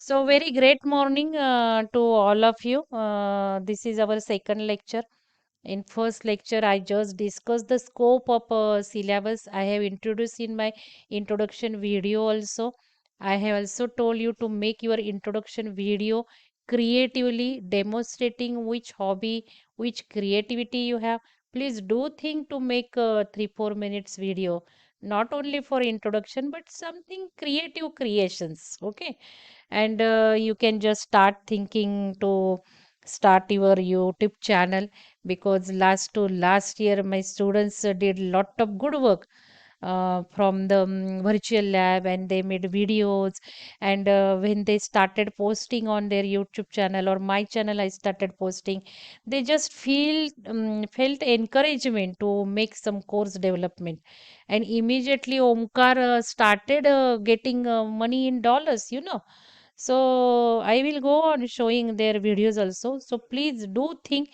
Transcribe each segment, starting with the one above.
So, very great morning to all of you. This is our second lecture. In first lecture, I just discussed the scope of syllabus. I have introduced in my introduction video also. I have also told you to make your introduction video creatively, demonstrating which hobby, which creativity you have. Please do think to make 3 4 minutes video, not only for introduction but something creative creations. Okay, and you can just start thinking to start your YouTube channel, because last to last year my students did lot of good work from the virtual lab, and they made videos. And when they started posting on their YouTube channel or my channel, I started posting, they just felt encouragement to make some course development. And immediately Omkar started getting money in dollars. So I will go on showing their videos also. So please do think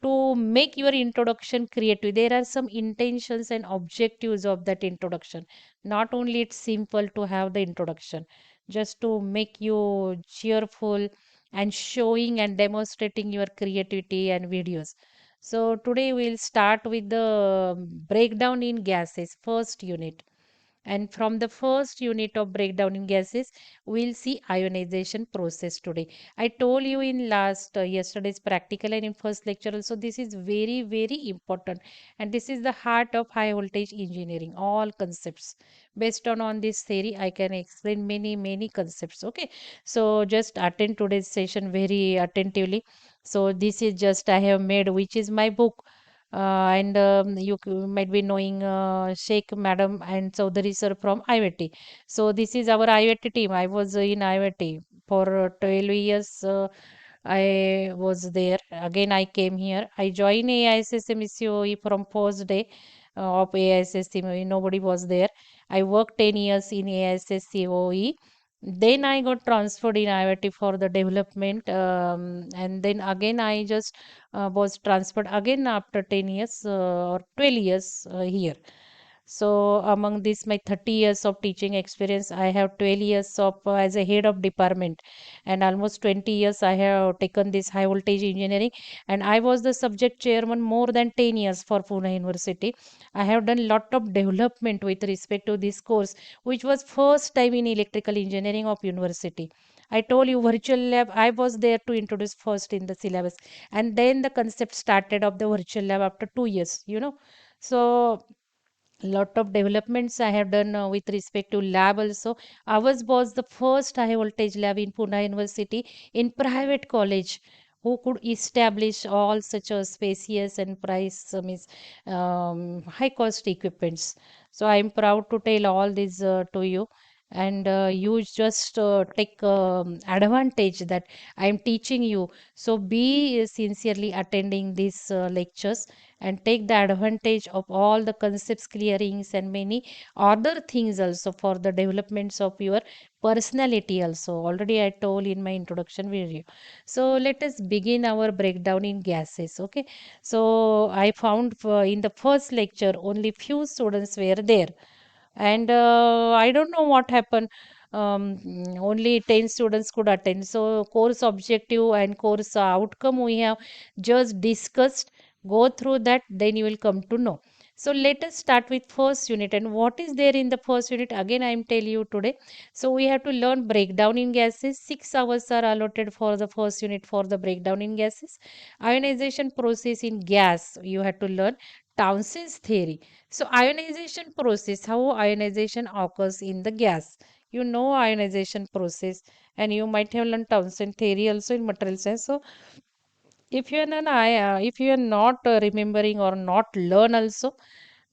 to make your introduction creative. There are some intentions and objectives of that introduction. Not only it's simple to have the introduction, just to make you cheerful and showing and demonstrating your creativity and videos. So today we'll start with the breakdown in gases, first unit. And from the first unit of breakdown in gases, we'll see ionization process today. I told you in last yesterday's practical and in first lecture also, this is very, very important. And this is the heart of high voltage engineering, all concepts. Based on this theory, I can explain many, many concepts. Okay. So just attend today's session very attentively. So this is just I have made, which is my book, and might be knowing Sheikh Madam and Chaudhary sir from IIT. So this is our IIT team. I was in IIT for 12 years. I was there. Again, I came here. I joined AISSMCOE from first day of AISSMCOE. Nobody was there. I worked 10 years in AISSCOE. Then I got transferred in IIT for the development, and then again I just was transferred again after 10 years or 12 years here. So among this, my 30 years of teaching experience, I have 12 years of as a head of department, and almost 20 years I have taken this high voltage engineering, and I was the subject chairman more than 10 years for Pune University. I have done lot of development with respect to this course, which was first time in electrical engineering of university. I told you virtual lab, I was there to introduce first in the syllabus, and then the concept started of the virtual lab after 2 years. So lot of developments I have done with respect to lab also. Ours was the first high voltage lab in Pune University in private college, who could establish all such a spacious and price means high cost equipments. So I am proud to tell all this to you. And you just take advantage that I am teaching you. So be sincerely attending these lectures and take the advantage of all the concepts clearings and many other things also for the developments of your personality also. Already I told in my introduction video. So let us begin our breakdown in gases. Okay, so I found in the first lecture only few students were there, and I don't know what happened. Only 10 students could attend. So course objective and course outcome we have just discussed. Go through that, then you will come to know. So let us start with first unit. And what is there in the first unit? Again, I am telling you today. So we have to learn breakdown in gases. 6 hours are allotted for the first unit for the breakdown in gases. Ionization process in gas. You have to learn Townsend's theory. So ionization process, how ionization occurs in the gas. You know ionization process, and you might have learned Townsend theory also in material science. So if you are not remembering or not learn also,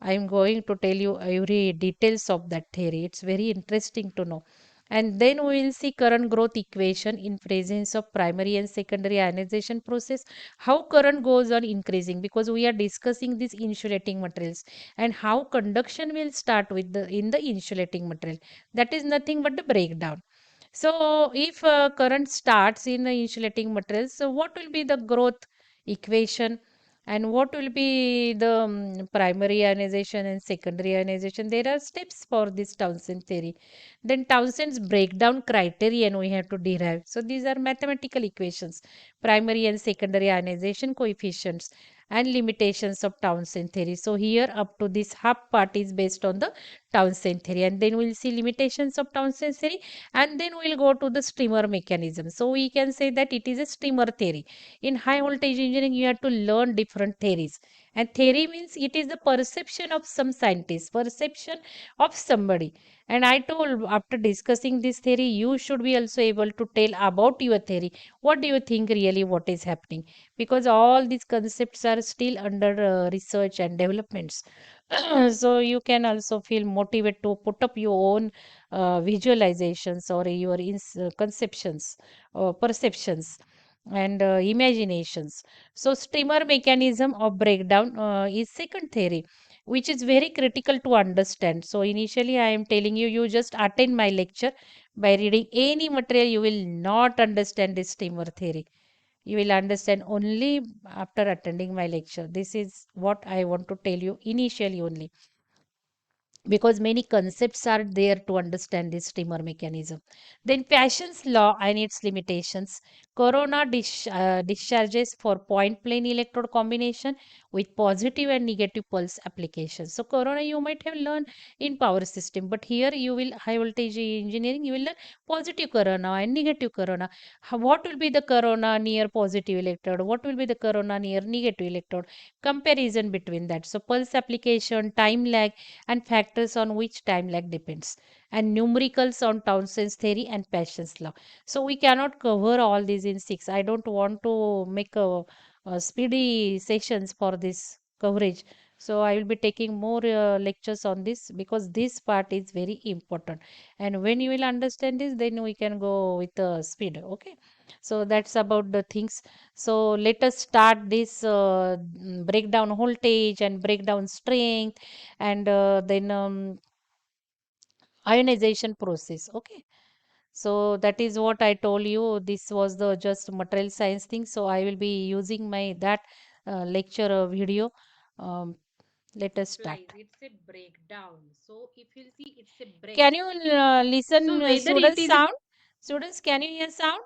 I am going to tell you every details of that theory. It's very interesting to know. And then we will see current growth equation in presence of primary and secondary ionization process. How current goes on increasing, because we are discussing these insulating materials, and how conduction will start with the in the insulating material. That is nothing but the breakdown. So, if current starts in insulating materials, so what will be the growth equation? And what will be the primary ionization and secondary ionization? There are steps for this Townsend theory. Then Townsend's breakdown criterion we have to derive. So these are mathematical equations, primary and secondary ionization coefficients and limitations of Townsend theory. So here up to this half part is based on the Townsend theory, and then we'll see limitations of Townsend theory, and then we'll go to the streamer mechanism. So we can say that it is a streamer theory. In high voltage engineering you have to learn different theories, and theory means it is the perception of some scientist, perception of somebody. And I told, after discussing this theory, you should be also able to tell about your theory. What do you think really what is happening? Because all these concepts are still under research and developments. So you can also feel motivated to put up your own visualizations or your conceptions or perceptions and imaginations. So streamer mechanism of breakdown is second theory, which is very critical to understand. So initially I am telling you, you just attend my lecture. By reading any material you will not understand this streamer theory. You will understand only after attending my lecture. This is what I want to tell you initially only, because many concepts are there to understand this streamer mechanism. Then Passion's law and its limitations. Corona discharges for point plane electrode combination with positive and negative pulse applications. So corona you might have learned in power system, but here you will high voltage engineering you will learn positive corona and negative corona. What will be the corona near positive electrode? What will be the corona near negative electrode? Comparison between that. So pulse application, time lag, and factors on which time lag depends, and numericals on Townsend's theory and Passion's law. So we cannot cover all these in 6. I don't want to make a speedy sessions for this coverage. So I will be taking more lectures on this, because this part is very important. And when you will understand this, then we can go with speed. Okay. So that's about the things. So let us start this breakdown voltage and breakdown strength, and then ionization process. Okay. So that is what I told you. This was the just material science thing. So I will be using my that lecture video. Um, Let us start. It's a breakdown. So if you'll see, it's a break. Can you So listen, whether it students is a sound? Students, can you hear sound?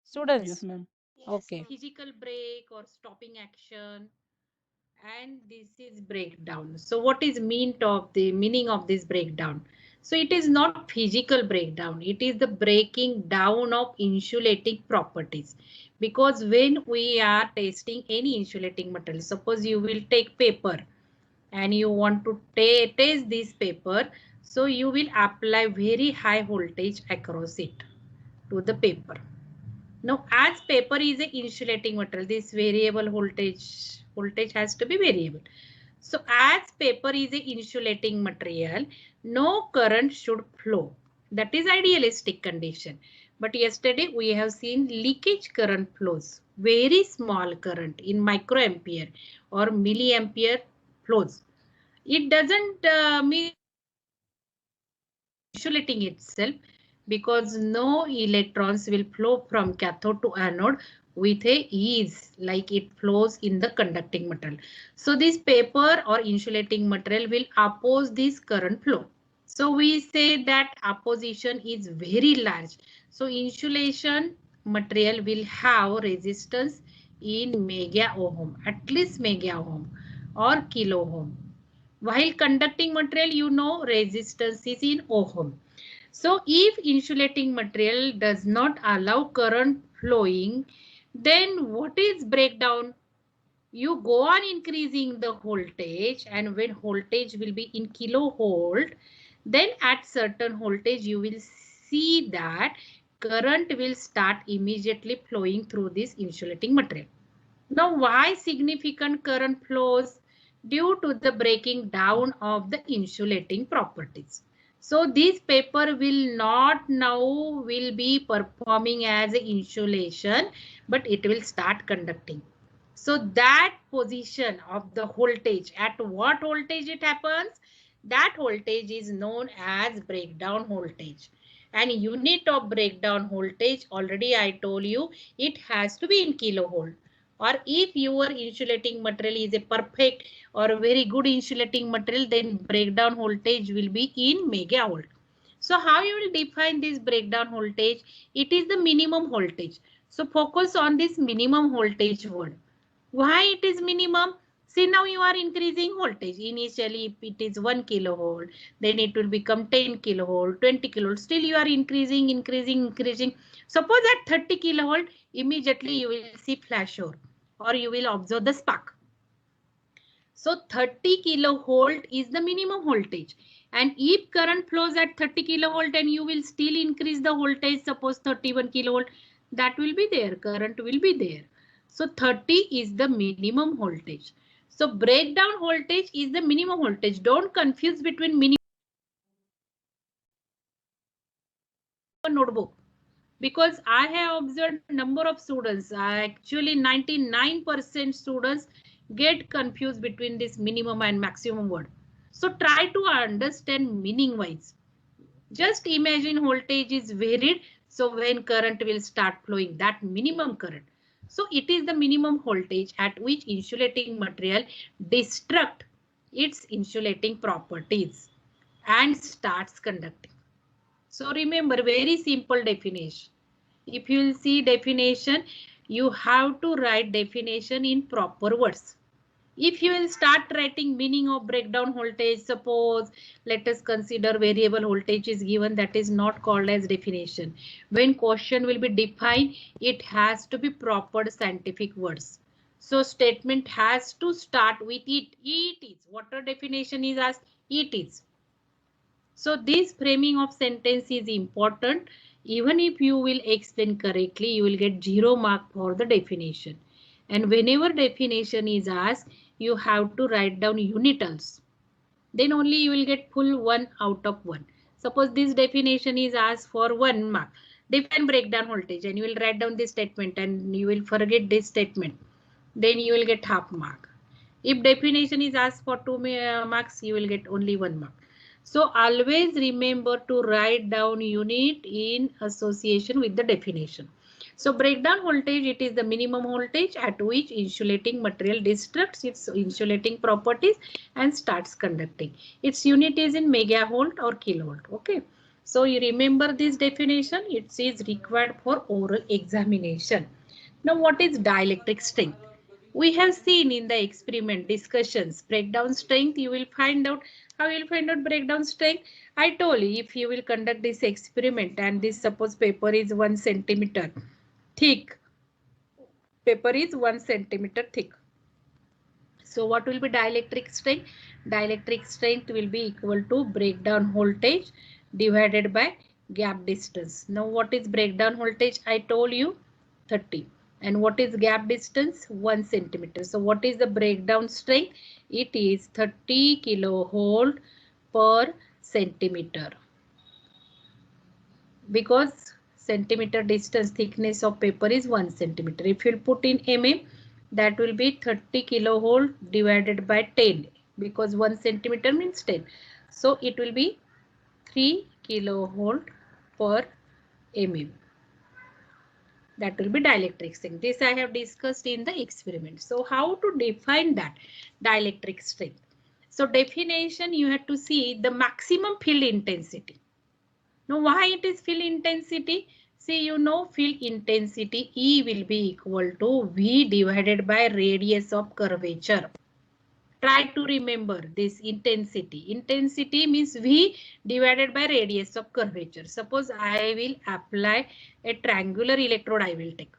Students. Yes, ma'am. yes, Okay. physical break or stopping action, and this is breakdown. So what is meaning of this breakdown? So it is not physical breakdown, it is the breaking down of insulating properties. Because when we are testing any insulating material, suppose you will take paper and you want to taste this paper, so you will apply very high voltage across it to the paper. Now, as paper is a insulating material, this variable voltage has to be variable. So, as paper is a insulating material, no current should flow. That is idealistic condition. But yesterday we have seen leakage current flows, very small current in microampere or milliampere flows. It doesn't mean insulating itself, because no electrons will flow from cathode to anode with a ease like it flows in the conducting material. So this paper or insulating material will oppose this current flow. So we say that opposition is very large. So insulation material will have resistance in mega ohm, at least mega ohm or kilo ohm. While conducting material, resistance is in ohm. So if insulating material does not allow current flowing, then what is breakdown? You go on increasing the voltage, and when voltage will be in kilovolt, then at certain voltage you will see that current will start immediately flowing through this insulating material. Now, why significant current flows? Due to the breaking down of the insulating properties. So this paper will not now will be performing as insulation, but it will start conducting. So that position of the voltage, at what voltage it happens? That voltage is known as breakdown voltage. And unit of breakdown voltage, already I told you, it has to be in kilovolt Or if your insulating material is a perfect or a very good insulating material, then breakdown voltage will be in megavolt. So how you will define this breakdown voltage? It is the minimum voltage. So focus on this minimum voltage word. Why it is minimum? See, now you are increasing voltage. Initially, if it is 1 kilovolt, then it will become 10 kilovolt, 20 kilovolt. Still you are increasing. Suppose at 30 kilovolt, immediately you will see flash or you will observe the spark. So 30 kilovolt is the minimum voltage. And if current flows at 30 kilovolt and you will still increase the voltage, suppose 31 kilovolt, that will be there, current will be there. So 30 is the minimum voltage. So breakdown voltage is the minimum voltage. Don't confuse between minimum and notebook. Because I have observed number of students, actually 99% students get confused between this minimum and maximum word. So try to understand meaning wise. Just imagine voltage is varied. So when current will start flowing, that minimum current. So it is the minimum voltage at which insulating material destruct its insulating properties and starts conducting. So remember, very simple definition. If you will see definition, you have to write definition in proper words. If you will start writing meaning of breakdown voltage, suppose let us consider variable voltage is given, that is not called as definition. When question will be defined, it has to be proper scientific words. So statement has to start with it. It is. What a definition is asked? It is. So this framing of sentence is important. Even if you will explain correctly, you will get 0 mark for the definition. And whenever definition is asked, you have to write down unitals. Then only you will get full 1 out of 1. Suppose this definition is asked for 1 mark. Define breakdown voltage, and you will write down this statement and you will forget this statement. Then you will get half mark. If definition is asked for 2 marks, you will get only 1 mark. So always remember to write down unit in association with the definition. So breakdown voltage, it is the minimum voltage at which insulating material destructs its insulating properties and starts conducting. Its unit is in megavolt or kilovolt. Okay. So you remember this definition. It is required for oral examination. Now what is dielectric strength? We have seen in the experiment discussions breakdown strength. You will find out how you will find out breakdown strength. I told you, if you will conduct this experiment and this suppose paper is 1 centimeter thick, paper is 1 centimeter thick. So what will be dielectric strength? Dielectric strength will be equal to breakdown voltage divided by gap distance. Now what is breakdown voltage? I told you 30. And what is gap distance? 1 centimeter. So what is the breakdown strength? It is 30 kilovolt per centimeter. Because centimeter distance, thickness of paper is 1 centimeter. If you put in mm, that will be 30 kilovolt divided by 10, because 1 centimeter means 10. So it will be 3 kilovolt per mm. That will be dielectric strength. This I have discussed in the experiment. So how to define that dielectric strength? So definition, you have to see the maximum field intensity. Now why it is field intensity? See, you know field intensity E will be equal to V divided by radius of curvature. Try to remember this intensity. Intensity means V divided by radius of curvature. Suppose I will apply a triangular electrode, I will take.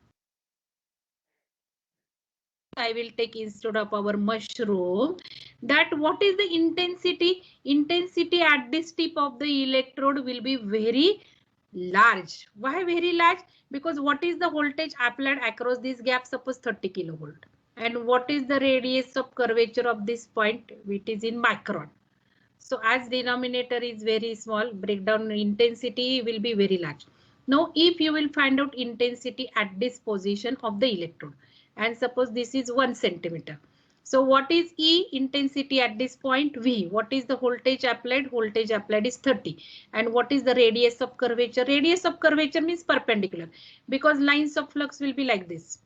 I will take instead of our mushroom. That what is the intensity? Intensity at this tip of the electrode will be very large. Why very large? Because what is the voltage applied across this gap? Suppose 30 kilovolt. And what is the radius of curvature of this point? It is in micron. So as denominator is very small, breakdown intensity will be very large. Now if you will find out intensity at this position of the electrode, and suppose this is 1 centimeter. So what is E intensity at this point? V. What is the voltage applied? Voltage applied is 30. And what is the radius of curvature? Radius of curvature means perpendicular, because lines of flux will be like this.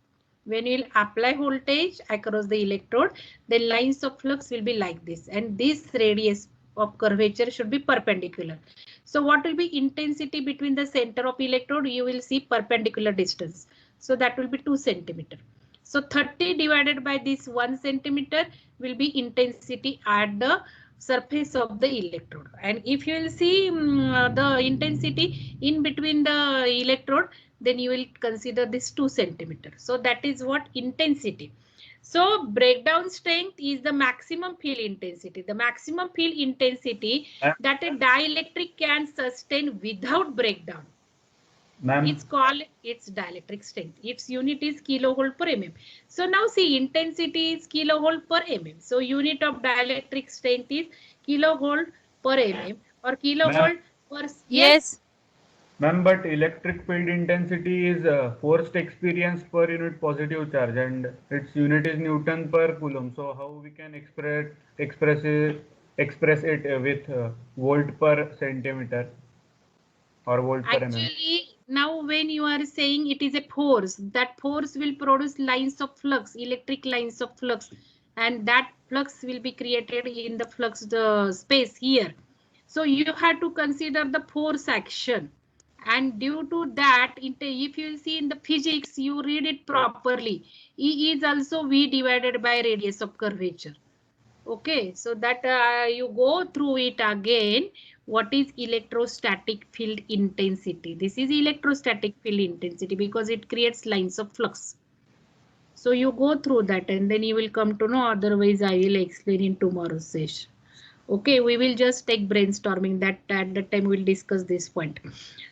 When you will apply voltage across the electrode, the lines of flux will be like this, and this radius of curvature should be perpendicular. So what will be intensity between the center of electrode? You will see perpendicular distance. So that will be 2 centimeter. So 30 divided by this 1 centimeter will be intensity at the surface of the electrode. And if you will see the intensity in between the electrode, then you will consider this 2 centimeter. So that is what intensity. So breakdown strength is the maximum field intensity. The maximum field intensity that a dielectric can sustain without breakdown. It's called its dielectric strength. Its unit is kilovolt per mm. So now see, intensity is kilovolt per mm. So unit of dielectric strength is kilovolt per mm or kilovolt per. Yes. Yes. Ma'am, but electric field intensity is forced experience per unit positive charge, and its unit is Newton per Coulomb. So how we can express it with volt per centimeter or volt per mm? Actually, now when you are saying it is a force, that force will produce lines of flux, electric lines of flux, and that flux will be created in the flux the space here. So you have to consider the force action. And due to that, if you will see in the physics, you read it properly. E is also V divided by radius of curvature. Okay, so that you go through it again. What is electrostatic field intensity? This is electrostatic field intensity because it creates lines of flux. So you go through that and then you will come to know. Otherwise, I will explain in tomorrow's session. Okay, we will just take brainstorming that at that time we'll discuss this point.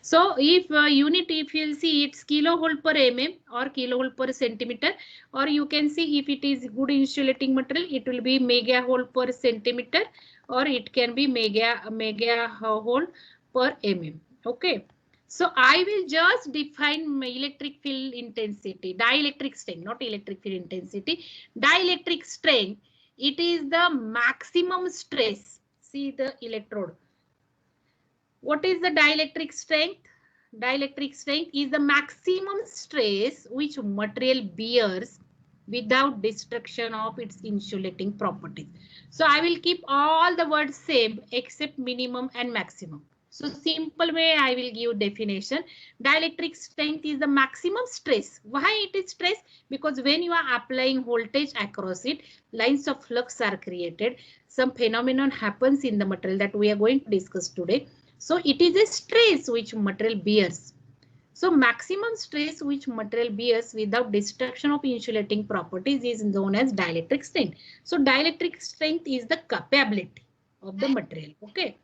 So if unit, if you'll see it's kilovolt per mm or kilovolt per centimeter, or you can see if it is good insulating material, it will be megavolt per centimeter, or it can be megavolt per mm. Okay. So I will just define my electric field intensity, dielectric strength, not electric field intensity, dielectric strength. It is the maximum stress. See the electrode. What is the dielectric strength? Dielectric strength is the maximum stress which material bears without destruction of its insulating properties. So I will keep all the words same except minimum and maximum. So simple way I will give definition. Dielectric strength is the maximum stress. Why it is stress? Because when you are applying voltage across it, lines of flux are created. Some phenomenon happens in the material that we are going to discuss today. So it is a stress which material bears. So maximum stress which material bears without destruction of insulating properties is known as dielectric strength. So dielectric strength is the capability of the material. Okay.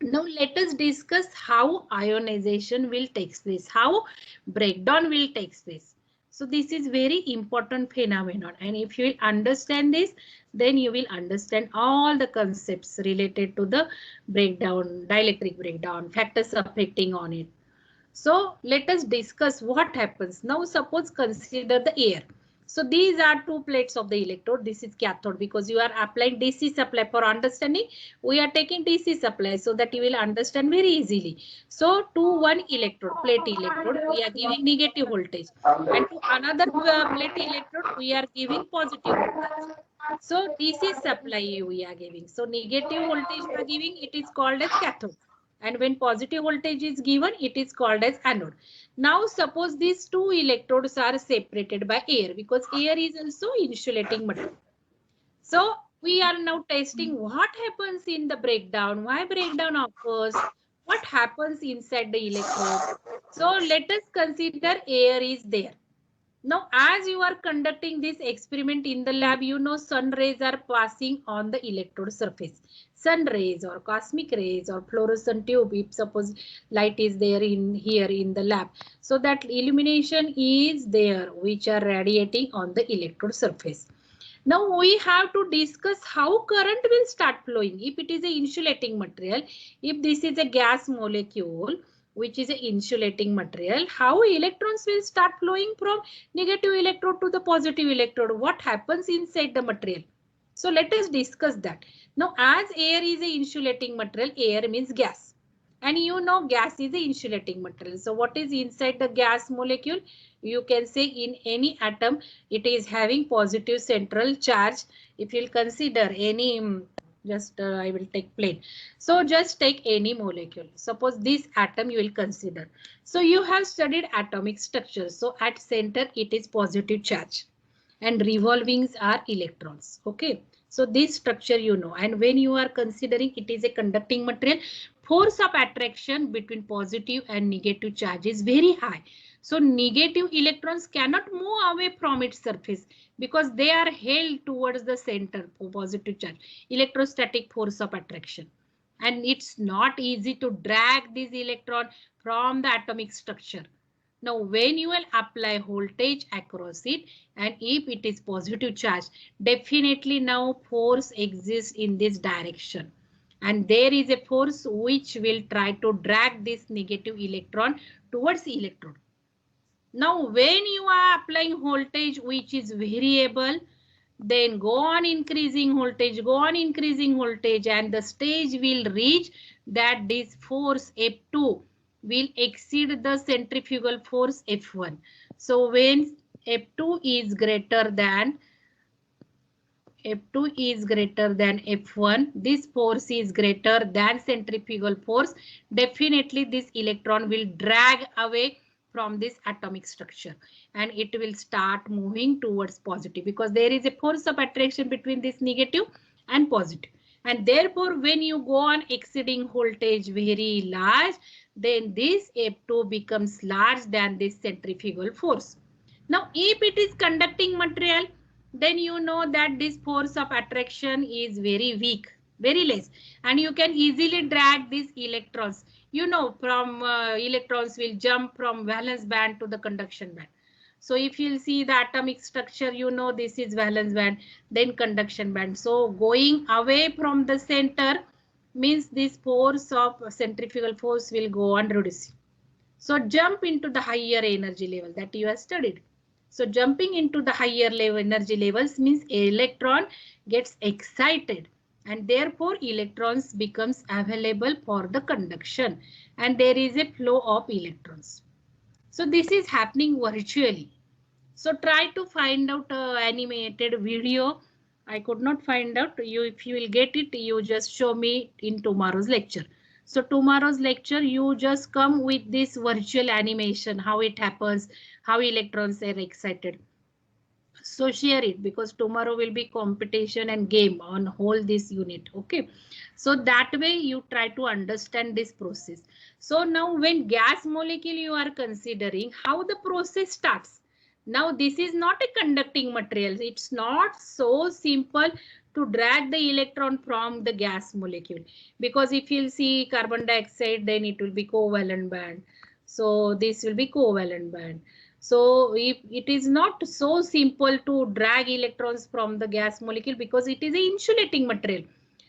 Now let us discuss how ionization will take place, how breakdown will take place. So this is very important phenomenon, and if you will understand this, then you will understand all the concepts related to the breakdown, dielectric breakdown, factors affecting on it. So let us discuss what happens. Now suppose consider the air. So these are two plates of the electrode. This is cathode because you are applying DC supply for understanding. We are taking DC supply so that you will understand very easily. So to one electrode, plate electrode, we are giving negative voltage. And to another plate electrode, we are giving positive voltage. So DC supply we are giving. So negative voltage we are giving, it is called as cathode. And when positive voltage is given, it is called as anode. Now suppose these two electrodes are separated by air because air is also insulating material. So we are now testing what happens in the breakdown, why breakdown occurs, what happens inside the electrode. So let us consider air is there. Now, as you are conducting this experiment in the lab, you know sun rays are passing on the electrode surface. Sun rays or cosmic rays or fluorescent tube, if suppose light is there in here in the lab. So that illumination is there which are radiating on the electrode surface. Now we have to discuss how current will start flowing. If it is a insulating material, if this is a gas molecule, which is an insulating material, how electrons will start flowing from negative electrode to the positive electrode? What happens inside the material? So let us discuss that. Now as air is an insulating material, air means gas. And you know gas is the insulating material. So what is inside the gas molecule? You can say in any atom it is having positive central charge. If you'll consider any I will take plane. So just take any molecule. Suppose this atom you will consider. So you have studied atomic structure. So at center it is positive charge and revolvings are electrons. Okay. So this structure you know, and when you are considering it is a conducting material, force of attraction between positive and negative charge is very high. So negative electrons cannot move away from its surface because they are held towards the center for positive charge. Electrostatic force of attraction. And it's not easy to drag this electron from the atomic structure. Now, when you will apply voltage across it, and if it is positive charge, definitely now force exists in this direction. And there is a force which will try to drag this negative electron towards the electrode. Now, when you are applying voltage which is variable, then go on increasing voltage, and the stage will reach that this force F2 will exceed the centrifugal force F1. So when F2 is greater than F2 is greater than F1, this force is greater than centrifugal force, definitely this electron will drag away from this atomic structure and it will start moving towards positive because there is a force of attraction between this negative and positive. And therefore, when you go on exceeding voltage very large, then this F2 becomes large than this centrifugal force. Now, if it is conducting material, then you know that this force of attraction is very weak, very less, and you can easily drag these electrons. You know, from electrons will jump from valence band to the conduction band. So if you'll see the atomic structure, you know this is valence band, then conduction band. So going away from the center means this force of centrifugal force will go on reducing. So jump into the higher energy level that you have studied. So jumping into the higher level energy levels means electron gets excited and therefore electrons becomes available for the conduction and there is a flow of electrons. So this is happening virtually. So try to find out animated video. I could not find out. If you will get it, you just show me in tomorrow's lecture. So tomorrow's lecture, you just come with this virtual animation, how it happens, how electrons are excited. So share it because tomorrow will be competition and game on whole this unit. Okay. So that way you try to understand this process. So now when gas molecule you are considering how the process starts. Now this is not a conducting material. It's not so simple to drag the electron from the gas molecule because if you'll see carbon dioxide then it will be covalent band. So this will be covalent band. So if it is not so simple to drag electrons from the gas molecule because it is an insulating material.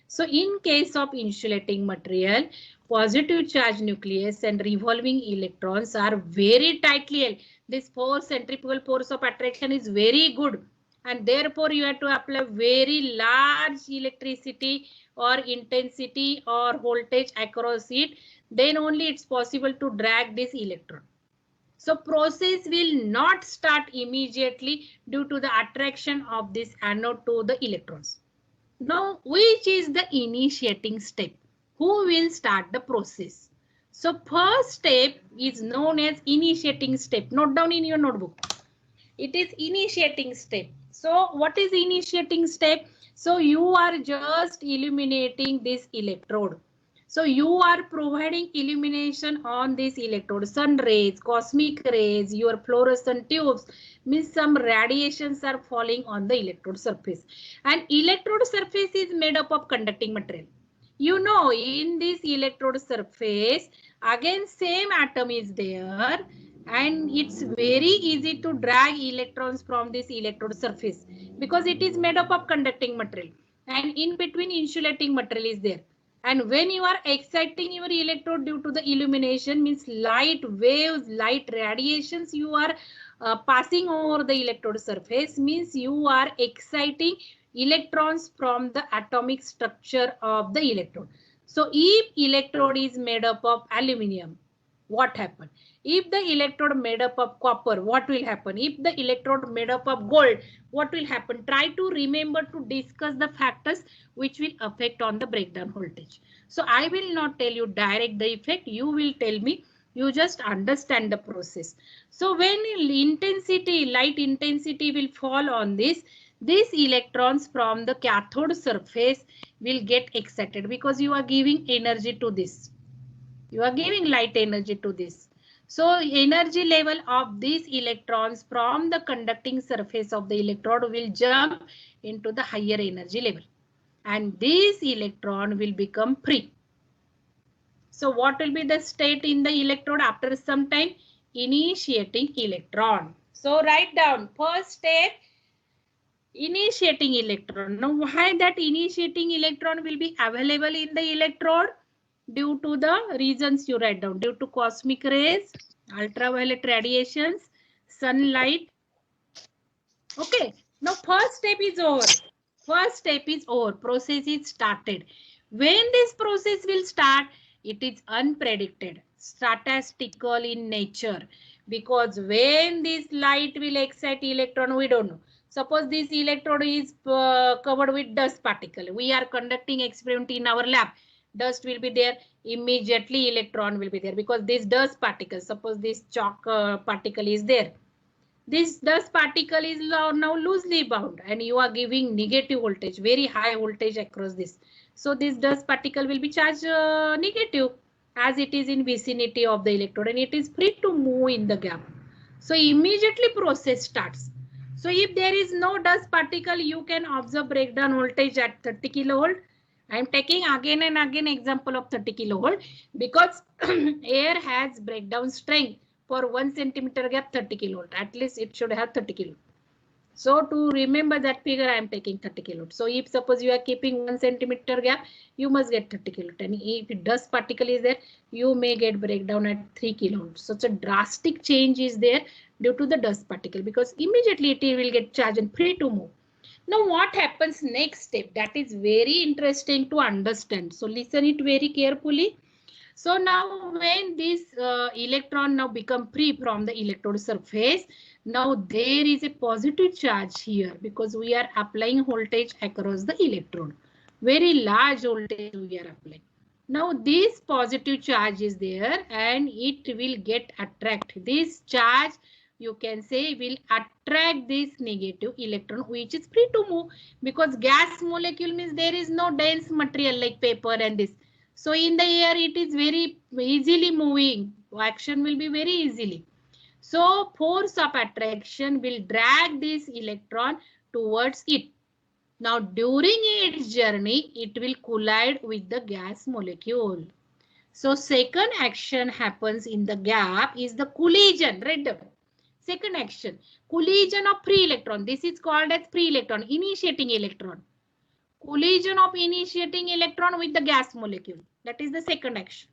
So in case of insulating material, positive charge nucleus and revolving electrons are very tightly held. This force, centrifugal force of attraction is very good. And therefore you have to apply very large electricity or intensity or voltage across it. Then only it's possible to drag this electron. So process will not start immediately due to the attraction of this anode to the electrons. Now, which is the initiating step? Who will start the process? So first step is known as initiating step. Note down in your notebook. It is initiating step. So what is initiating step? So you are just illuminating this electrode. So you are providing illumination on this electrode. Sun rays, cosmic rays, your fluorescent tubes means some radiations are falling on the electrode surface. And electrode surface is made up of conducting material. You know, in this electrode surface, again same atom is there and it's very easy to drag electrons from this electrode surface because it is made up of conducting material and in between insulating material is there. And when you are exciting your electrode due to the illumination means light waves, light radiations you are passing over the electrode surface means you are exciting electrons from the atomic structure of the electrode. So if electrode is made up of aluminium, what happen? If the electrode made up of copper, what will happen? If the electrode made up of gold, what will happen? Try to remember to discuss the factors which will affect on the breakdown voltage. So I will not tell you direct the effect. You will tell me. You just understand the process. So when intensity, light intensity will fall on this, these electrons from the cathode surface will get excited because you are giving energy to this. You are giving light energy to this. So energy level of these electrons from the conducting surface of the electrode will jump into the higher energy level. And this electron will become free. So what will be the state in the electrode after some time? Initiating electron. So write down first step, initiating electron. Now why that initiating electron will be available in the electrode? Due to the reasons you write down. Due to cosmic rays, ultraviolet radiations, sunlight. Okay. Now first step is over. First step is over. Process is started. When this process will start, it is unpredicted, statistical in nature. Because when this light will excite electron, we don't know. Suppose this electrode is covered with dust particle. We are conducting experiment in our lab. Dust will be there. Immediately electron will be there because this dust particle, suppose this chalk particle is there. This dust particle is now loosely bound and you are giving negative voltage, very high voltage across this. So this dust particle will be charged negative as it is in vicinity of the electrode and it is free to move in the gap. So immediately process starts. So if there is no dust particle, you can observe breakdown voltage at 30 kilovolt. I am taking again and again example of 30 kilovolt because air has breakdown strength for 1 centimeter gap 30 kilovolt. At least it should have 30 kilovolt. So to remember that figure, I am taking 30 kilovolt. So if suppose you are keeping 1 centimeter gap, you must get 30 kilovolt. And if dust particle is there, you may get breakdown at 3 kilovolt. Such a drastic change is there due to the dust particle because immediately it will get charged and free to move. Now what happens next step? That is very interesting to understand. So listen it very carefully. So now when this electron now become free from the electrode surface, now there is a positive charge here because we are applying voltage across the electrode. Very large voltage we are applying. Now this positive charge is there and it will get attract. This charge you can say will attract this negative electron which is free to move because gas molecule means there is no dense material like paper and this. So in the air it is very easily moving. Action will be very easily. So force of attraction will drag this electron towards it. Now during its journey, it will collide with the gas molecule. So second action happens in the gap is the collision. Read down. Second action, collision of free electron. This is called as free electron, initiating electron. Collision of initiating electron with the gas molecule. That is the second action.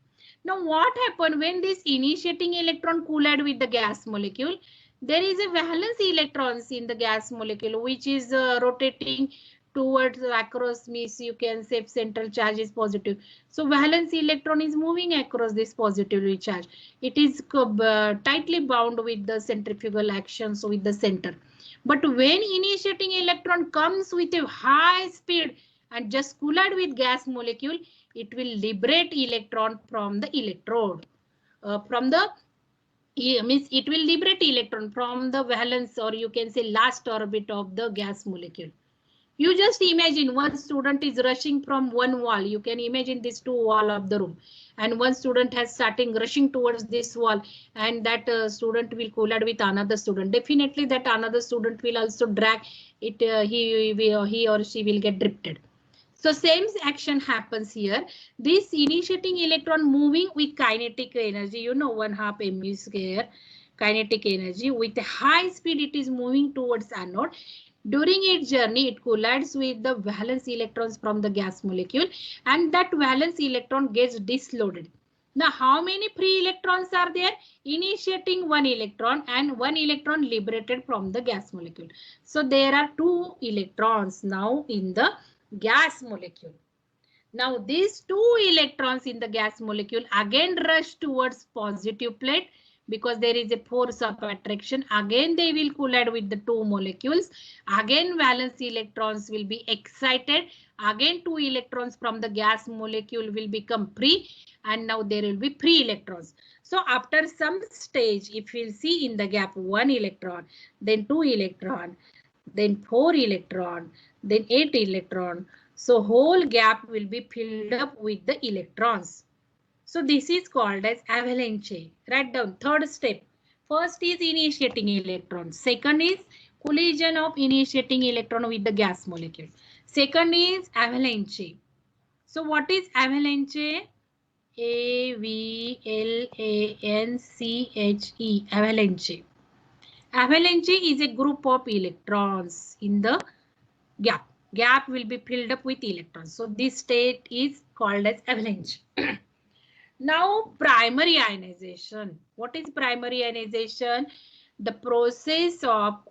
Now what happened when this initiating electron collide with the gas molecule? There is a valence electrons in the gas molecule which is rotating towards across, means you can say central charge is positive. So valence electron is moving across this positively charge. It is tightly bound with the centrifugal actions with the center. But when initiating electron comes with a high speed and just collide with gas molecule, it will liberate electron from the electrode. Means it will liberate electron from the valence or you can say last orbit of the gas molecule. You just imagine one student is rushing from one wall. You can imagine these two walls of the room. And one student has starting rushing towards this wall and that student will collide with another student. Definitely that another student will also drag it. He or she will get drifted. So same action happens here. This initiating electron moving with kinetic energy, you know, 1/2 mv square kinetic energy with a high speed it is moving towards anode. During its journey, it collides with the valence electrons from the gas molecule and that valence electron gets disloaded. Now, how many free electrons are there? Initiating one electron and one electron liberated from the gas molecule. So, there are two electrons now in the gas molecule. Now these two electrons in the gas molecule again rush towards positive plate because there is a force of attraction. Again they will collide with the two molecules. Again valence electrons will be excited. Again two electrons from the gas molecule will become free, and now there will be free electrons. So after some stage, if we'll see in the gap 1 electron, then 2 electron, then 4 electron, then 8 electron. So whole gap will be filled up with the electrons. So this is called as avalanche. Write down third step. First is initiating electron. Second is collision of initiating electron with the gas molecule. Second is avalanche. So what is avalanche? A-V-L-A-N-C-H-E. Avalanche. Avalanche is a group of electrons in the gap. Gap will be filled up with electrons. So this state is called as avalanche. Now primary ionization. What is primary ionization? The process of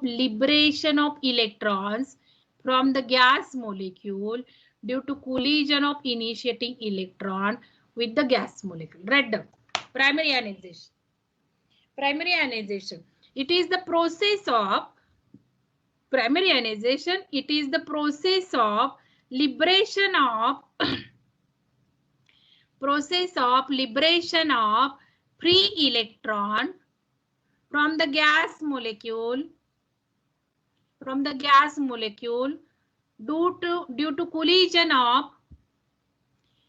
liberation of electrons from the gas molecule due to collision of initiating electron with the gas molecule. Write down. Primary ionization. Primary ionization. It is the process of primary ionization. It is the process of liberation of free electron from the gas molecule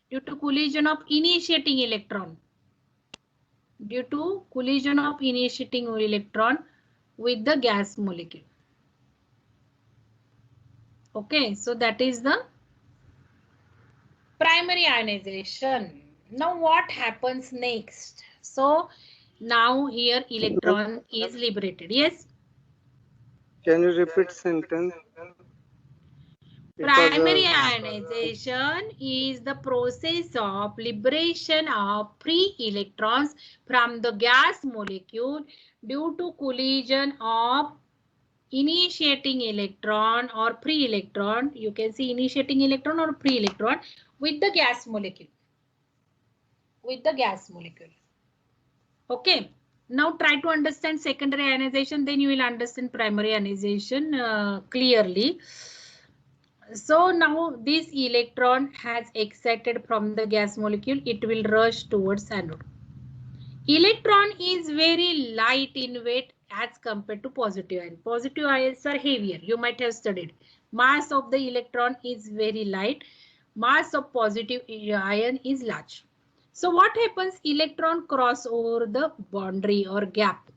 due to collision of initiating electron with the gas molecule. Okay, so that is the primary ionization. Now what happens next? So now here electron is liberated. Yes. Can you repeat sentence? Primary ionization is the process of liberation of free electrons from the gas molecule due to collision of initiating electron or free electron. You can see initiating electron or free electron with the gas molecule. Okay. Now try to understand secondary ionization, then you will understand primary ionization clearly. So now this electron has excited from the gas molecule. It will rush towards anode. Electron is very light in weight as compared to positive ion. Positive ions are heavier. You might have studied. Mass of the electron is very light. Mass of positive ion is large. So what happens? Electron cross over the boundary or gap.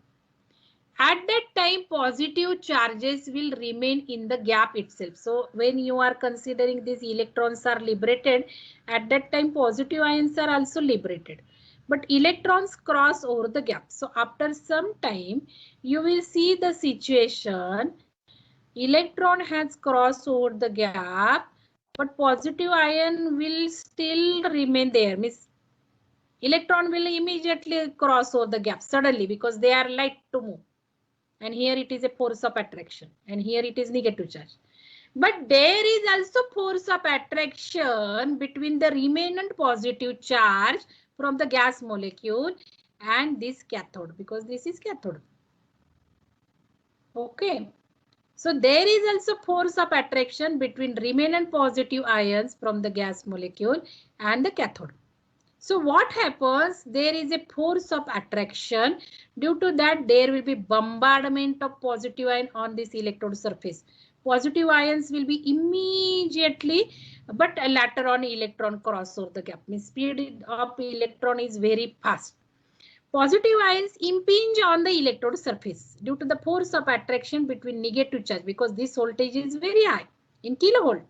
At that time, positive charges will remain in the gap itself. So when you are considering these electrons are liberated, at that time positive ions are also liberated. But electrons cross over the gap. So after some time, you will see the situation. Electron has crossed over the gap, but positive ion will still remain there. Means electron will immediately cross over the gap suddenly because they are light to move. And here it is a force of attraction, and here it is negative charge. But there is also force of attraction between the remnant positive charge from the gas molecule and this cathode, because this is cathode. Okay. So there is also force of attraction between remnant positive ions from the gas molecule and the cathode. So what happens? There is a force of attraction. Due to that, there will be bombardment of positive ion on this electrode surface. Positive ions will be immediately, but later on electron cross over the gap. Means speed of electron is very fast. Positive ions impinge on the electrode surface due to the force of attraction between negative charge, because this voltage is very high in kilovolt.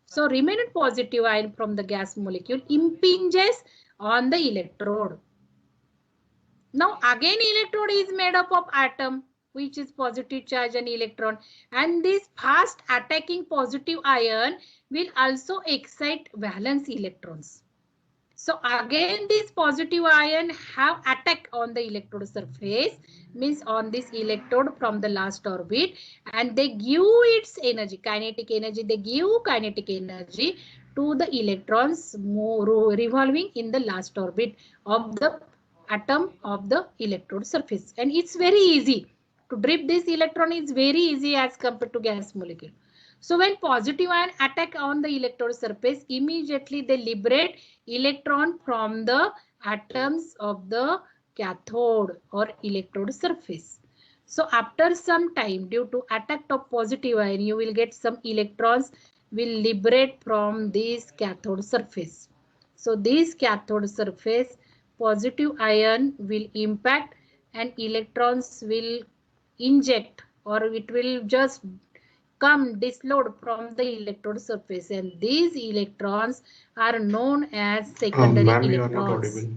So remnant positive ion from the gas molecule impinges on the electrode. Now again electrode is made up of atom, which is positive charge and electron, and this fast attacking positive ion will also excite valence electrons. So again this positive ion have attack on the electrode surface, means on this electrode from the last orbit, and they give its energy, kinetic energy, they give kinetic energy to the electrons revolving in the last orbit of the atom of the electrode surface. And it's very easy to drip this electron, is very easy as compared to gas molecule. So when positive ion attack on the electrode surface, immediately they liberate electron from the atoms of the cathode or electrode surface. So after some time, due to attack of positive ion, you will get some electrons will liberate from this cathode surface. So this cathode surface, positive ion will impact and electrons will inject, or it will just come dislodge from the electrode surface, and these electrons are known as secondary Ma'am, you are not electrons. audible.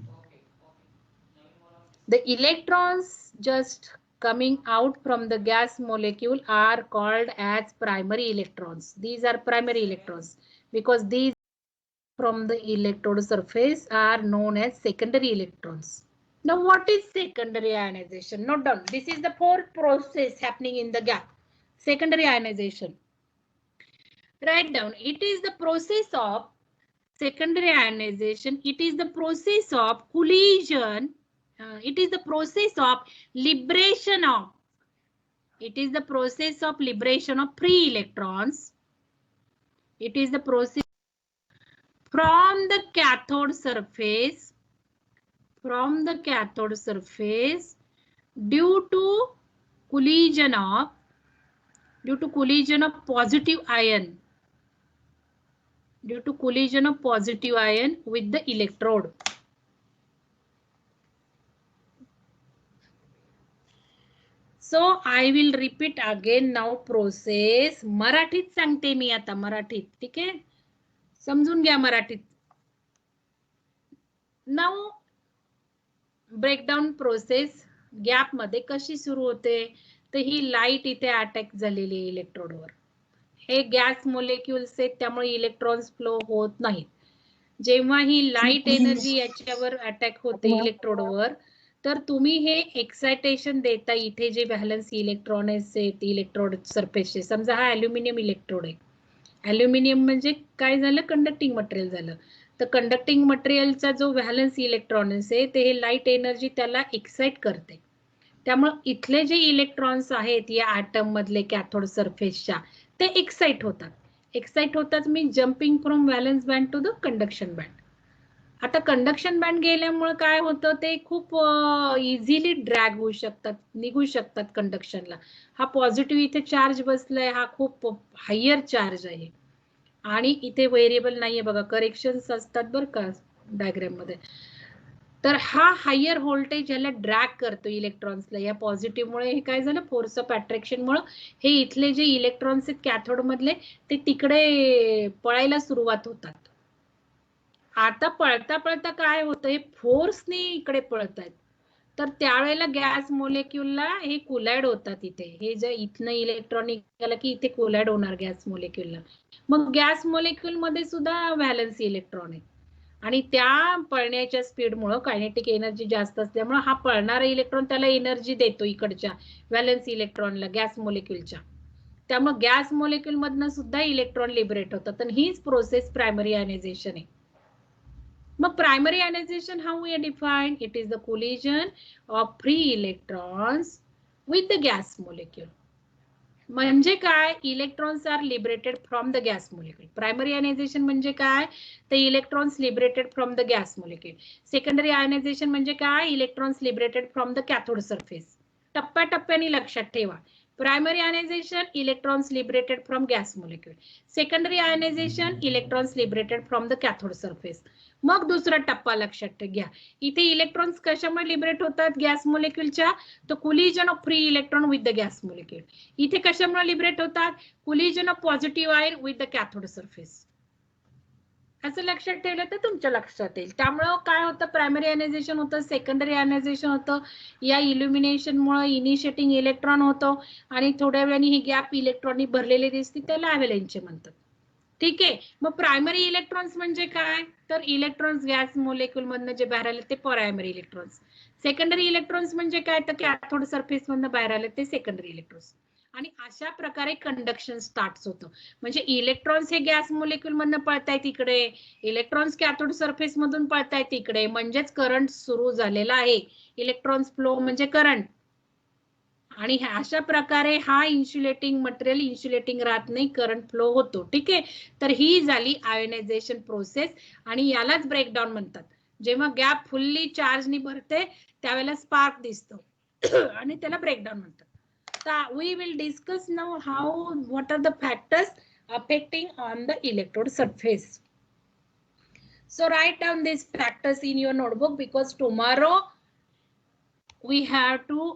The electrons just coming out from the gas molecule are called as primary electrons. These are primary electrons because these from the electrode surface are known as secondary electrons. Now what is secondary ionization? Note down. This is the fourth process happening in the gap. Secondary ionization. Write down. It is the process of secondary ionization. It is the process of collision. It is the process of liberation of. It is the process of liberation of free electrons. It is the process from the cathode surface. From the cathode surface due to collision of positive ion. Due to collision of positive ion with the electrode. So I will repeat again now process. मराठीत सांगते मी आता मराठीत, ठीक आहे? समजून घ्या मराठीत. Now breakdown process gap मध्ये कशी सुरू होते, तर ही लाईट इथे अटॅक झालेली आहे इलेक्ट्रोडवर. हे गॅस मोलेक्युल्स आहेत त्यामुळे इलेक्ट्रॉन्स फ्लो होत नाहीत. जेव्हा ही लाईट एनर्जी याच्यावर अटॅक होते इलेक्ट्रोडवर, तर तुम्ही हे एक्सायटेशन देता. इथे जे व्हॅलन्स इलेक्ट्रॉन आहेत इलेक्ट्रोड सरफेसचे, समजा हा अल्युमिनियम इलेक्ट्रोड आहे. अल्युमिनियम म्हणजे काय झालं, कंडक्टिंग मटेरियल झालं. तर कंडक्टिंग मटेरियलचा जो व्हॅलन्स इलेक्ट्रॉन आहे ते हे लाईट एनर्जी त्याला एक्साइट करते. त्यामुळे इथले जे इलेक्ट्रॉन्स आहेत या ॲटम मधले कॅथोड सरफेसच्या, ते एक्साइट होतात. एक्साइट होतात मी jumping from valence band to the conduction band. आता कंडक्शन बँड गेल्यामुळे काय होतं, ते खूप इझिली ड्रॅग होऊ शकतात, निघू शकतात कंडक्शनला. हा पॉझिटिव्ह इथे चार्ज बसलाय, हा खूप हायर चार्ज आहे आणि इथे व्हेरिएबल नाहीये बघा, करेक्शन्स असतात बरं का डायग्राम मध्ये. तर हा हायर व्होल्टेज ह्याला ड्रॅग करतो इलेक्ट्रॉन्सला. या पॉझिटिव्हमुळे हे काय झालं, फोर्स ऑफ अट्रॅक्शनमुळे हे इथले जे इलेक्ट्रॉन्स आहेत कॅथोड मधले ते तिकडे पळायला सुरुवात होतात. आता पळता पळता काय होतं, हे फोर्सने इकडे पळतायत. तर त्यावेळेला गॅस मोलेक्युलला हे कोलाइड होतात इथे. हे जे इथनं इलेक्ट्रॉन निघालं की इथे कोलाइड होणार गॅस मोलेक्युलला. मग गॅस मोलेक्युल मध्ये सुद्धा व्हॅलन्स इलेक्ट्रॉन आहे आणि त्या पळण्याच्या स्पीडमुळे कायनेटिक एनर्जी जास्त असल्यामुळे हा पळणारा इलेक्ट्रॉन त्याला एनर्जी देतो इकडच्या व्हॅलन्स इलेक्ट्रॉनला गॅस मोलेक्युलच्या. त्यामुळे गॅस मोलेक्युल मधनं सुद्धा इलेक्ट्रॉन लिबरेट होतात आणि हीच प्रोसेस प्रायमरी आयनायझेशन आहे. मग primary ionization how we define? It is the collision of free electrons with the gas molecule. म्हणजे काय, electrons are liberated from the gas molecule. Primary ionization म्हणजे काय, ते electrons liberated from the gas molecule. Secondary ionization म्हणजे काय, electrons liberated from the cathode surface. टप्प्याटप्प्याने लक्षात ठेवा. Primary ionization, electrons liberated from gas molecule. Secondary ionization, electrons liberated from the cathode surface. मग दुसरा टप्पा लक्षात घ्या. इथे इलेक्ट्रॉन्स कशामुळे लिबरेट होतात गॅस मोलेक्युलच्या, तर collision of free electron with the gas molecule. इथे कशामुळे लिबरेट होतात, collision of positive ion with the cathode surface. असं लक्षात ठेवलं तर तुमच्या लक्षात येईल. त्यामुळे काय होतं, प्रायमरी आयनायझेशन होतं, सेकंडरी आयनायझेशन होतं. या इल्युमिनेशनमुळे इनिशिएटिंग इलेक्ट्रॉन होतो आणि थोड्या वेळाने ही गॅप इलेक्ट्रॉनिक भरलेली दिसते, त्याला अव्हॅलन्स म्हणतात. ठीक आहे. मग प्रायमरी इलेक्ट्रॉन्स म्हणजे काय, तर इलेक्ट्रॉन्स गॅस मोलेक्युल मधनं जे बाहेर आले ते प्रायमरी इलेक्ट्रॉन्स. सेकंडरी इलेक्ट्रॉन्स म्हणजे काय, तर कॅथोड सरफेस मधनं बाहेर आले ते सेकंडरी इलेक्ट्रॉन्स. आणि अशा प्रकारे कंडक्शन स्टार्ट होतं. म्हणजे इलेक्ट्रॉन्स हे गॅस मोलेक्युल मधनं पळतायत इकडे, इलेक्ट्रॉन्स कॅथोड सरफेस मधून पळतायत इकडे, म्हणजेच करंट सुरू झालेला आहे. इलेक्ट्रॉन्स फ्लो म्हणजे करंट. आणि अशा प्रकारे हा इन्सुलेटिंग मटेरियल इन्सुलेटिंग राहत नाही, करंट फ्लो होतो. ठीक आहे. तर ही झाली आयोनायझेशन प्रोसेस आणि यालाच ब्रेकडाऊन म्हणतात. जेव्हा गॅप फुल्ली चार्जनी भरते त्यावेळेला स्पार्क दिसतो आणि त्याला ब्रेकडाऊन म्हणतात. तर we will discuss now how what are the factors affecting on the electrode surface. So write down these factors in your notebook because tomorrow we have to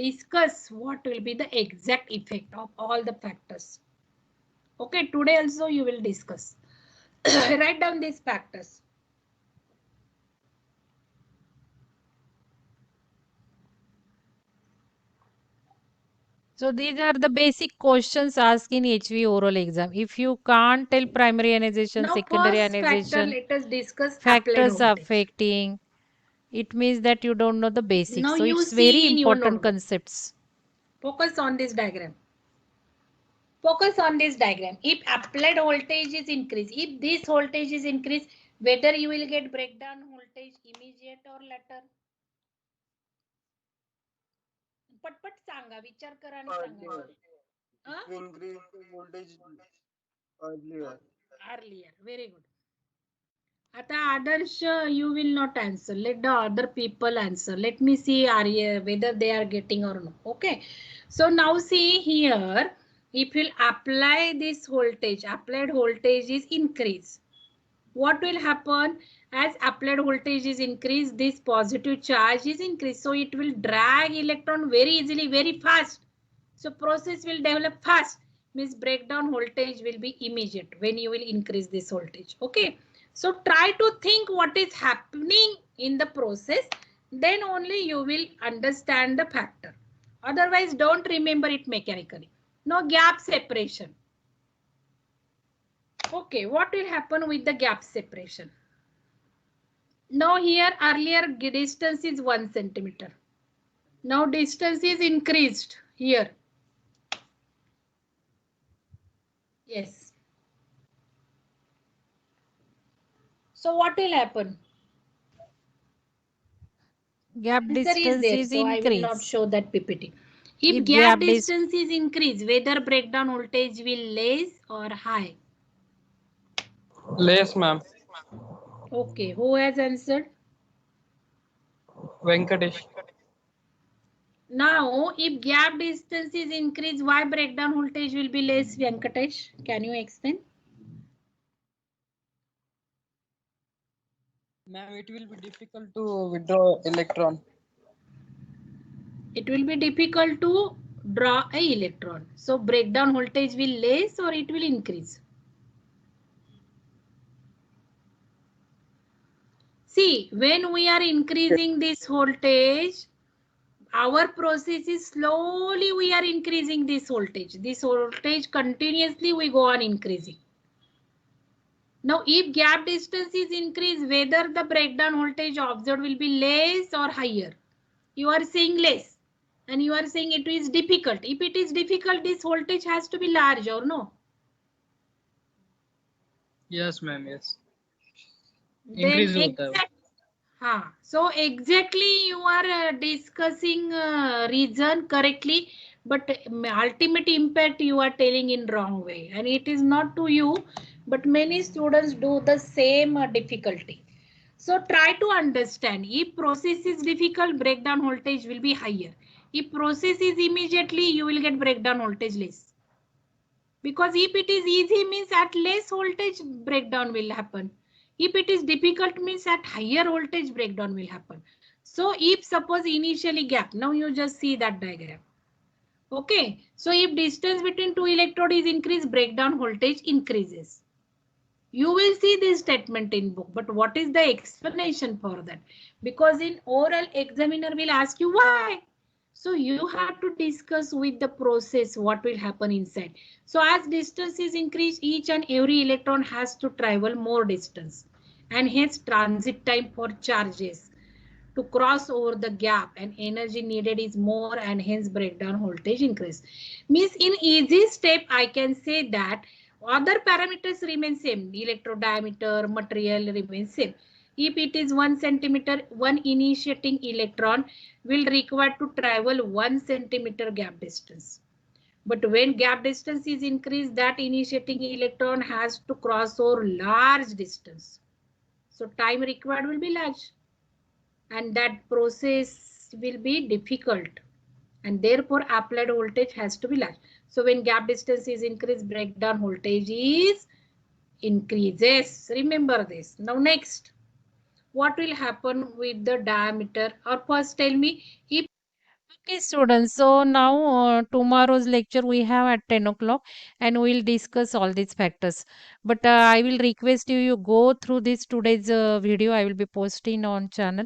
discuss what will be the exact effect of all the factors. Okay, today also you will discuss. Write down these factors. So these are the basic questions asked in HV oral exam. If you can't tell primary ionization, Now secondary first factor, ionization, let us discuss applied factors voltage. affecting, it means that you don't know the basics. Now So you it's very see in your important notebook. concepts. Focus on this diagram. Focus on this diagram. If applied voltage is increased, if this voltage is increased, whether you will get breakdown voltage immediate or later. पटपट सांगा, विचार करा आणि सांगा. Increase the voltage earlier. Earlier. Very good. Ata Adarsh, you will not answer. Let the other people answer. Let me see whether they are getting or no. Okay. So now see here, if you apply this voltage, applied voltage is increased. What will happen? As applied voltage is increased, this positive charge is increased. So it will drag electron very easily, very fast. So process will develop fast. Means breakdown voltage will be immediate when you will increase this voltage. Okay. So try to think what is happening in the process. Then only you will understand the factor. Otherwise, don't remember it mechanically. No gap separation. Okay, what will happen with the gap separation? Now here earlier distance is 1 centimeter. Now distance is increased here. Yes. So what will happen? Gap Answer is distance there, is so I will not increase. show that PPT. If If gap gap distance, distance is increased, whether breakdown voltage will less or high? Less, ma'am. Okay, who has answered? Venkatesh. Now, if gap distance is increased, why breakdown voltage will be less, Venkatesh? Can you explain? Ma'am, it will be difficult to withdraw electron. It will be difficult to draw a electron. So breakdown voltage will less or it will increase? See, when we are increasing this voltage, our process is slowly we are increasing this voltage. This voltage continuously we go on increasing. Now, if gap distance is increased, whether the breakdown voltage observed will be less or higher? You are saying less. And you are saying it is difficult. If it is difficult, this voltage has to be large or no? Yes, ma'am. Yes. Then Increase होता है वो. so exactly you are discussing reason correctly, but ultimate impact you are telling in wrong way, and it is not to you, but many students do the same difficulty. So try to understand. If process is difficult, breakdown voltage will be higher. If process is immediately, you will get breakdown voltage less. Because if it is easy means at less voltage breakdown will happen. If it is difficult means at higher voltage breakdown will happen. So if suppose initially gap, now you just see that diagram. Okay, so if distance between two electrode is increased, breakdown voltage increases. You will see this statement in book, but what is the explanation for that? Because in oral examiner will ask you why. So you have to discuss with the process what will happen inside. So as distance is increased, each and every electron has to travel more distance, and hence transit time for charges to cross over the gap and energy needed is more, and hence breakdown voltage increase. Means in easy step I can say that other parameters remain same, electrode diameter, material remains same. If it is 1 centimeter, one initiating electron will require to travel 1 centimeter gap distance. But when gap distance is increased, that initiating electron has to cross over large distance. So time required will be large, and that process will be difficult, and therefore applied voltage has to be large. So when gap distance is increased, breakdown voltage is increases. Remember this. Now next, what will happen with the diameter? Or first tell me if Okay, students. So now tomorrow's lecture we have at 10 o'clock and we'll discuss all these factors. But I will request you, you go through this today's video. I will be posting on channel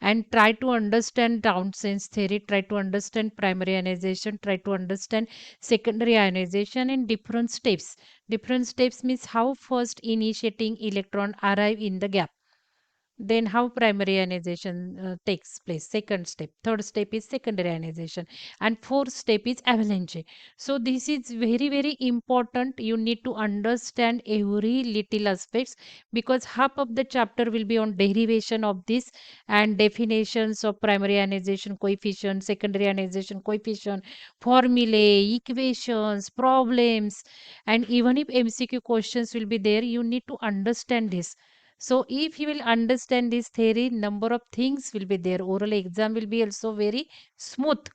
and try to understand Townsend's theory, try to understand primary ionization, try to understand secondary ionization in different steps. Different steps means how first initiating electron arrive in the gap, then how primary ionization takes place, second step, third step is secondary ionization, and fourth step is avalanche. So this is very very important. You need to understand every little aspects, because half of the chapter will be on derivation of this and definitions of primary ionization coefficient, secondary ionization coefficient, formulae, equations, problems, and even if MCQ questions will be there, you need to understand this. So if you will understand this theory, number of things will be there. Oral exam will be also very smooth,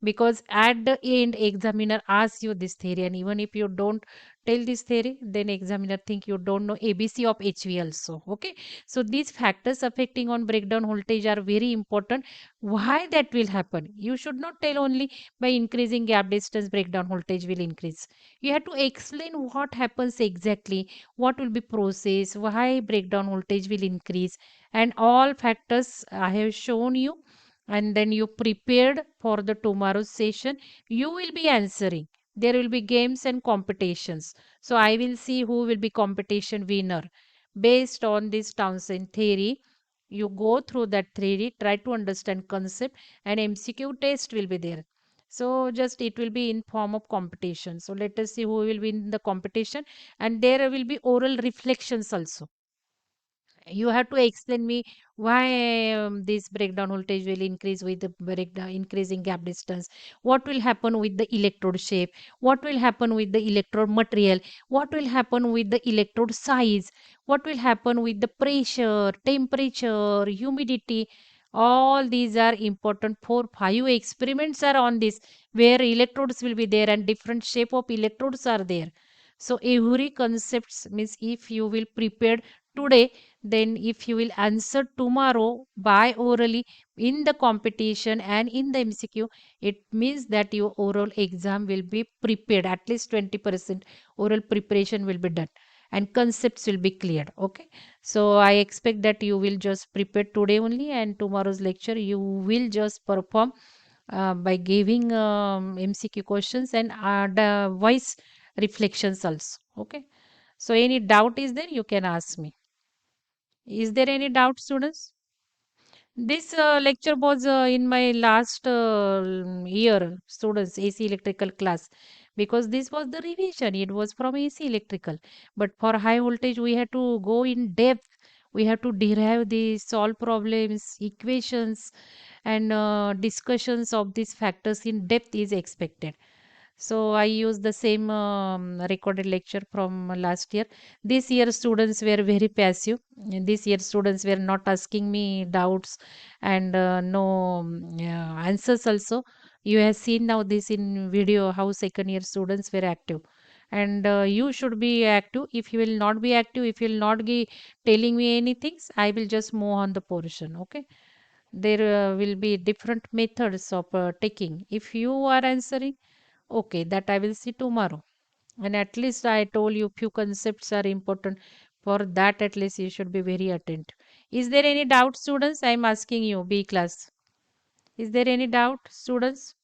because at the end examiner asks you this theory, and even if you don't tell this theory, then examiner think you don't know ABC of HV also. Okay. So these factors affecting on breakdown voltage are very important. Why that will happen? You should not tell only by increasing gap distance breakdown voltage will increase. You have to explain what happens exactly, what will be process, why breakdown voltage will increase, and all factors I have shown you, and then you prepared for the tomorrow's session. You will be answering. There will be games and competitions. So I will see who will be competition winner based on this Townsend theory. You go through that theory, try to understand concept, and MCQ test will be there. So just it will be in form of competition. So let us see who will win the competition, and there will be oral reflections also. You have to explain me why this breakdown voltage will increase with the breakdown increasing gap distance, what will happen with the electrode shape, what will happen with the electrode material, what will happen with the electrode size, what will happen with the pressure, temperature, humidity. All these are important. 4 5 experiments are on this, where electrodes will be there and different shape of electrodes are there. So every concepts means if you will prepare today, then if you will answer tomorrow by orally in the competition and in the MCQ, it means that your oral exam will be prepared. At least 20% oral preparation will be done and concepts will be cleared. Okay. So I expect that you will just prepare today only, and tomorrow's lecture you will just perform by giving MCQ questions and the voice reflections also. Okay. So any doubt is there, you can ask me. Is there any doubt, students? This lecture was in my last year, students, AC electrical class, because this was the revision. It was from AC electrical. But for high voltage, we had to go in depth. We have to derive the solve problems, equations, and discussions of these factors in depth is expected. So I used the same recorded lecture from last year. This year students were very passive. This year students were not asking me doubts and no answers also. You have seen now this in video how second year students were active. And you should be active. If you will not be active, if you will not be telling me anything, I will just move on the portion. Okay. There will be different methods of taking. If you are answering, okay, that I will see tomorrow. And at least I told you few concepts are important. For that, at least you should be very attentive. Is there any doubt, students? I am asking you, B class. Is there any doubt, students?